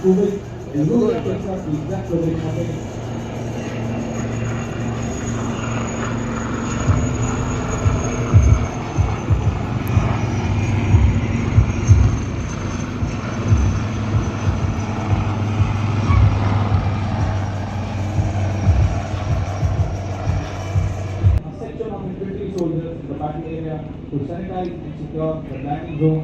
to which the user takes up the exact location of it. A section of infantry soldiers in the battle area to sanitize and secure the landing zone.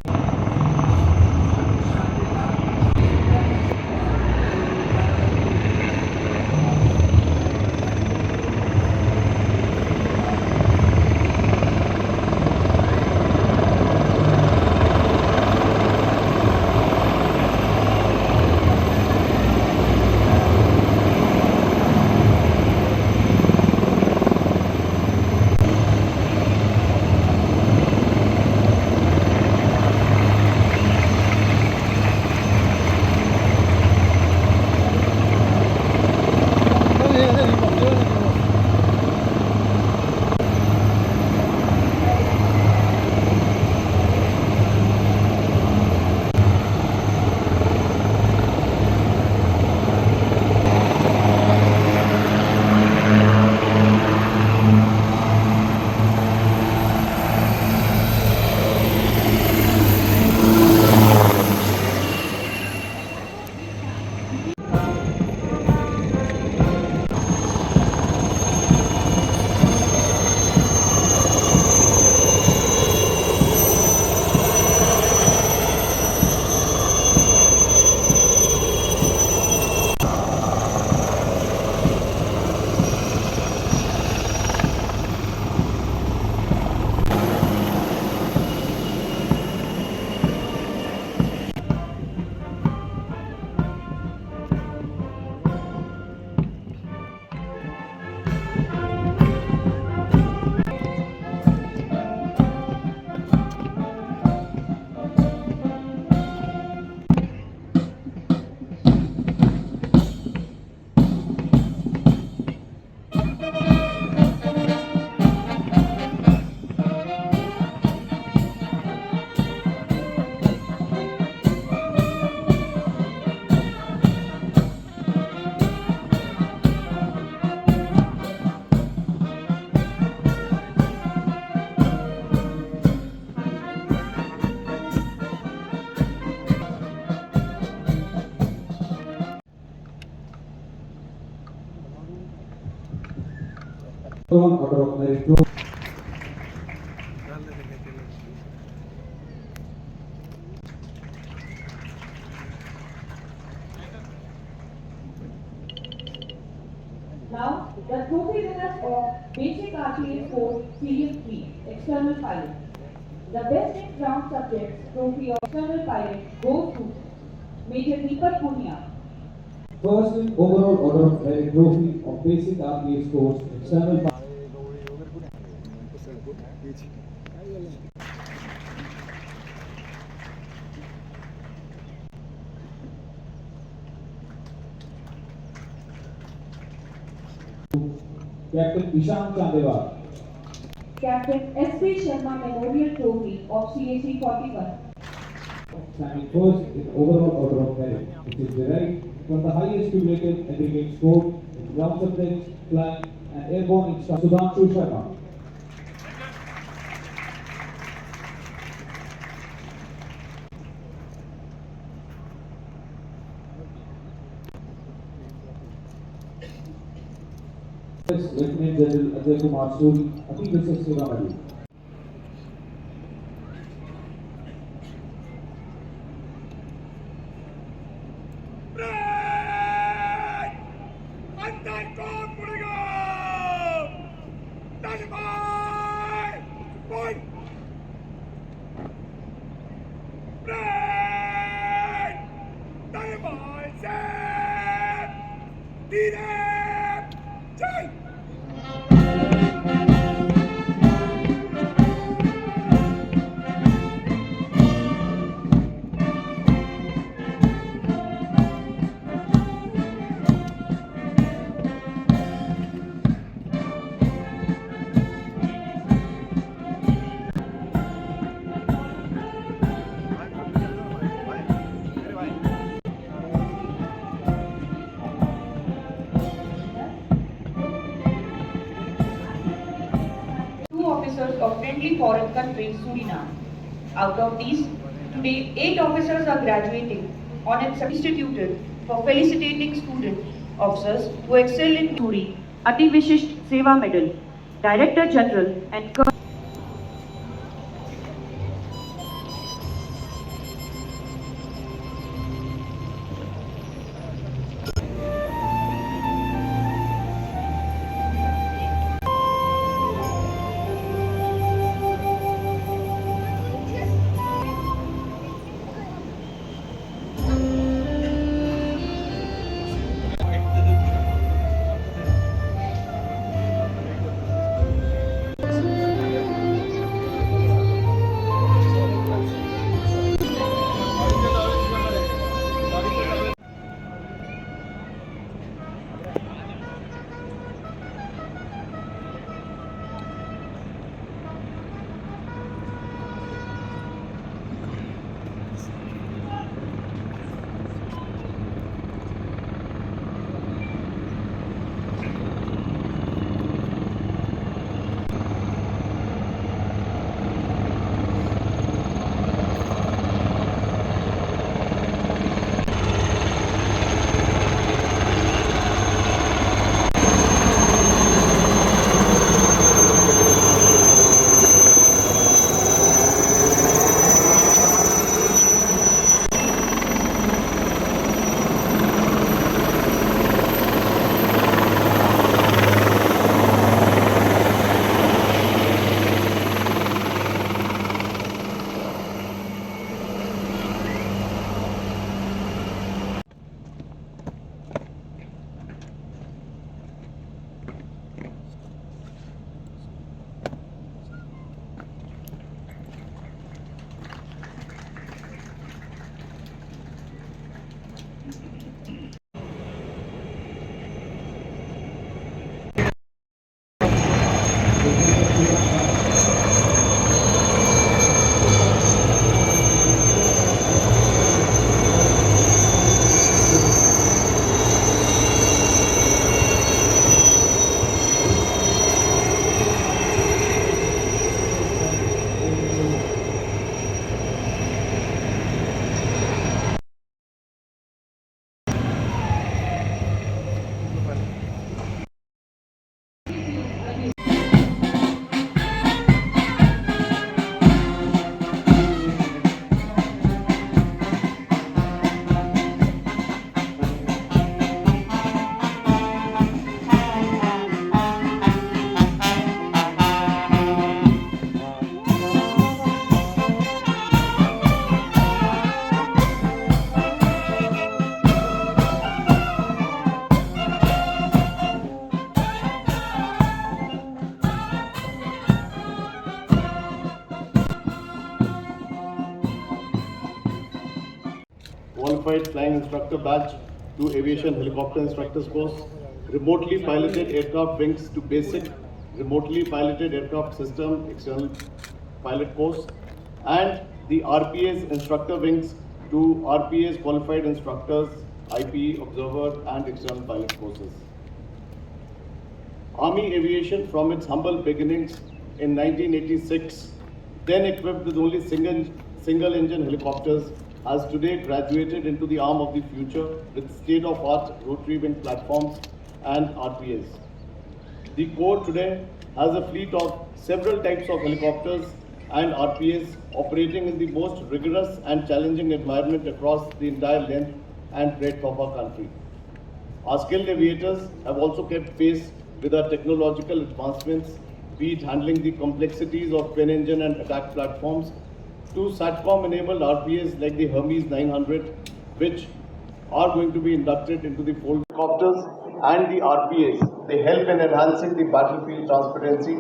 Order of merit to Now, the trophy winners of Basic RTA Course Series 3, External Pilot. The best in ground subjects trophy of External Pilot goes to Major Deepak Punia. first in overall order of merit trophy of basic RPS course external. Captain Ishan Chandewal. Captain S.P. Sharma Memorial Trophy of CAC 41. Standing first in overall order of merit, which is derived from the highest cumulative aggregate score in ground subjects, flying and airborne instructor Sudhanshu Sharma. Lieutenant General Ajay Kumar Suri, Officer Sivamadi. completely foreign country, Suriname. Out of these, today 8 officers are graduating on its instituted for felicitating student officers who excel in Suri, Ati Vishisht Seva Medal, Director General and Qualified Flying Instructor Badge to Aviation Helicopter Instructors course, Remotely Piloted Aircraft Wings to Basic Remotely Piloted Aircraft System External Pilot course, and the RPA's Instructor Wings to RPA's Qualified Instructors, IPE Observer and External Pilot courses. Army Aviation, from its humble beginnings in 1986, then equipped with only single engine helicopters, has today graduated into the arm of the future with state-of-art rotary wing platforms and RPAs. The Corps today has a fleet of several types of helicopters and RPAs operating in the most rigorous and challenging environment across the entire length and breadth of our country. Our skilled aviators have also kept pace with our technological advancements, be it handling the complexities of twin engine and attack platforms, to SATCOM-enabled RPAs like the Hermes 900, which are going to be inducted into the fold helicopters, and the RPAs. They help in enhancing the battlefield transparency.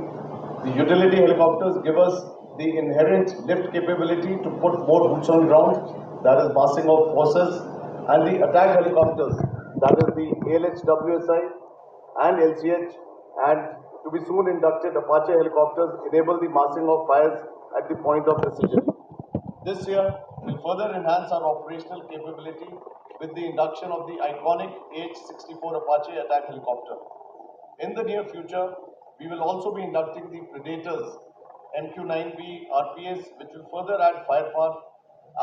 The utility helicopters give us the inherent lift capability to put more boots on ground, that is massing of forces, and the attack helicopters, that is the ALHWSI and LCH, and to be soon inducted Apache helicopters enable the massing of fires at the point of precision. This year will further enhance our operational capability with the induction of the iconic H-64 Apache attack helicopter. In the near future, we will also be inducting the Predators MQ-9B RPS, which will further add firepower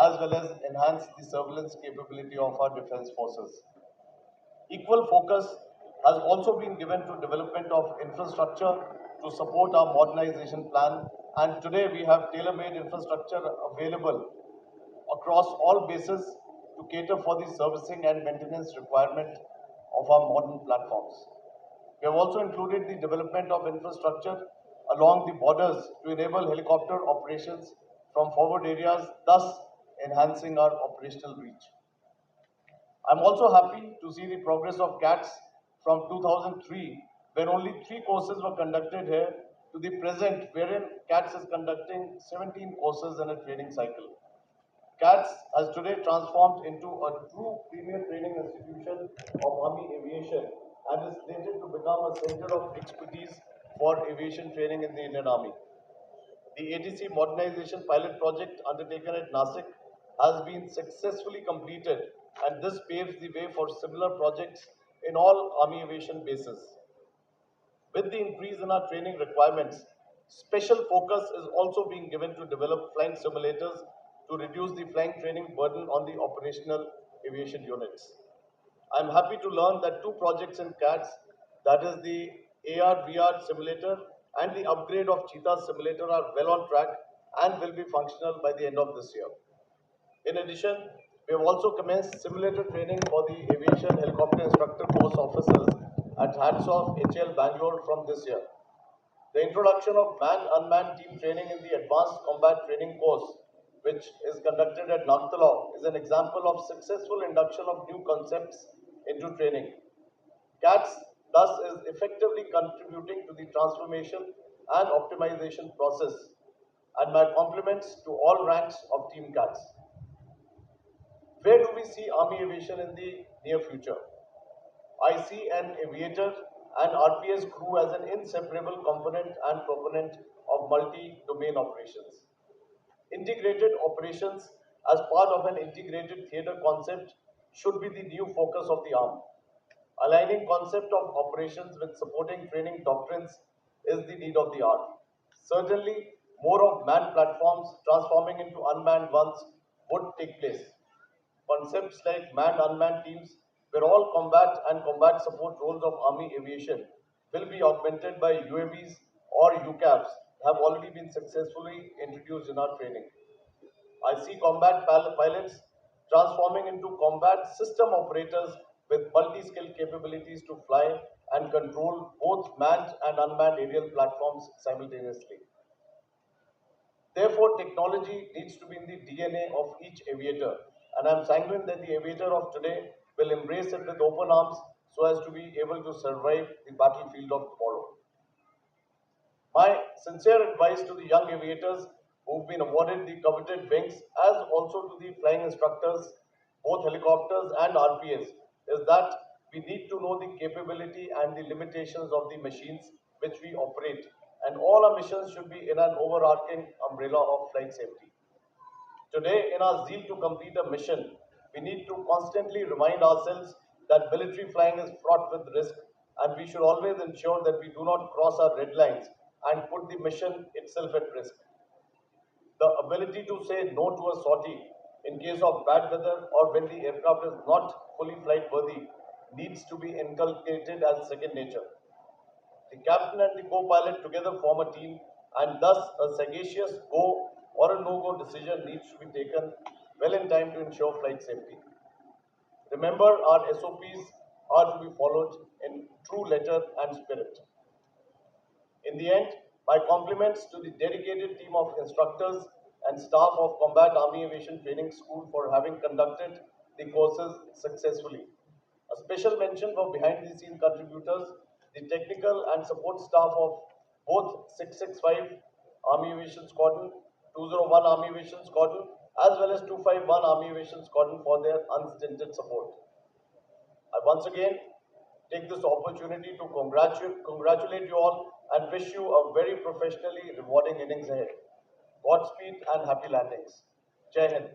as well as enhance the surveillance capability of our defense forces. Equal focus has also been given to development of infrastructure to support our modernization plan, and today we have tailor-made infrastructure available across all bases to cater for the servicing and maintenance requirement of our modern platforms. We have also included the development of infrastructure along the borders to enable helicopter operations from forward areas, thus enhancing our operational reach. I'm also happy to see the progress of CATS from 2003, where only 3 courses were conducted here, to the present, wherein CATS is conducting 17 courses in a training cycle. CATS has today transformed into a true premier training institution of Army aviation and is slated to become a center of expertise for aviation training in the Indian Army. The ATC modernization pilot project undertaken at Nashik has been successfully completed, and this paves the way for similar projects in all Army aviation bases. With the increase in our training requirements, special focus is also being given to develop flying simulators to reduce the flying training burden on the operational aviation units. I'm happy to learn that 2 projects in CATS, that is the AR/VR simulator and the upgrade of Cheetah simulator, are well on track and will be functional by the end of this year. In addition, we have also commenced simulator training for the aviation helicopter instructor course officers at HATSOF HL Bangalore from this year. The introduction of man-unmanned team training in the Advanced Combat Training course, which is conducted at Nagtala, is an example of successful induction of new concepts into training. CATS thus is effectively contributing to the transformation and optimization process, and my compliments to all ranks of Team CATS. Where do we see Army aviation in the near future? I see an aviator and RPS crew as an inseparable component and proponent of multi-domain operations. Integrated operations as part of an integrated theatre concept should be the new focus of the arm. Aligning concept of operations with supporting training doctrines is the need of the hour. Certainly, more of manned platforms transforming into unmanned ones would take place. Concepts like manned unmanned teams, where all combat and combat support roles of Army aviation will be augmented by UAVs or UCAVs, have already been successfully introduced in our training. I see combat pilots transforming into combat system operators with multi-skill capabilities to fly and control both manned and unmanned aerial platforms simultaneously. Therefore, technology needs to be in the DNA of each aviator, and I'm sanguine that the aviator of today will embrace it with open arms so as to be able to survive the battlefield of tomorrow. My sincere advice to the young aviators who've been awarded the coveted wings, as also to the flying instructors, both helicopters and RPS, is that we need to know the capability and the limitations of the machines which we operate, and all our missions should be in an overarching umbrella of flight safety. Today, in our zeal to complete a mission, we need to constantly remind ourselves that military flying is fraught with risk, and we should always ensure that we do not cross our red lines and put the mission itself at risk. The ability to say no to a sortie in case of bad weather or when the aircraft is not fully flight worthy needs to be inculcated as second nature. The captain and the co-pilot together form a team, and thus a sagacious go or a no-go decision needs to be taken well in time to ensure flight safety. Remember, our SOPs are to be followed in true letter and spirit. In the end, my compliments to the dedicated team of instructors and staff of Combat Army Aviation Training School for having conducted the courses successfully. A special mention for behind the scene contributors, the technical and support staff of both 665 Army Aviation Squadron, 201 Army Aviation Squadron, as well as 251 Army Aviation Squadron for their unstinted support. I once again take this opportunity to congratulate you all and wish you a very professionally rewarding innings ahead. Godspeed and happy landings. Jai Hind.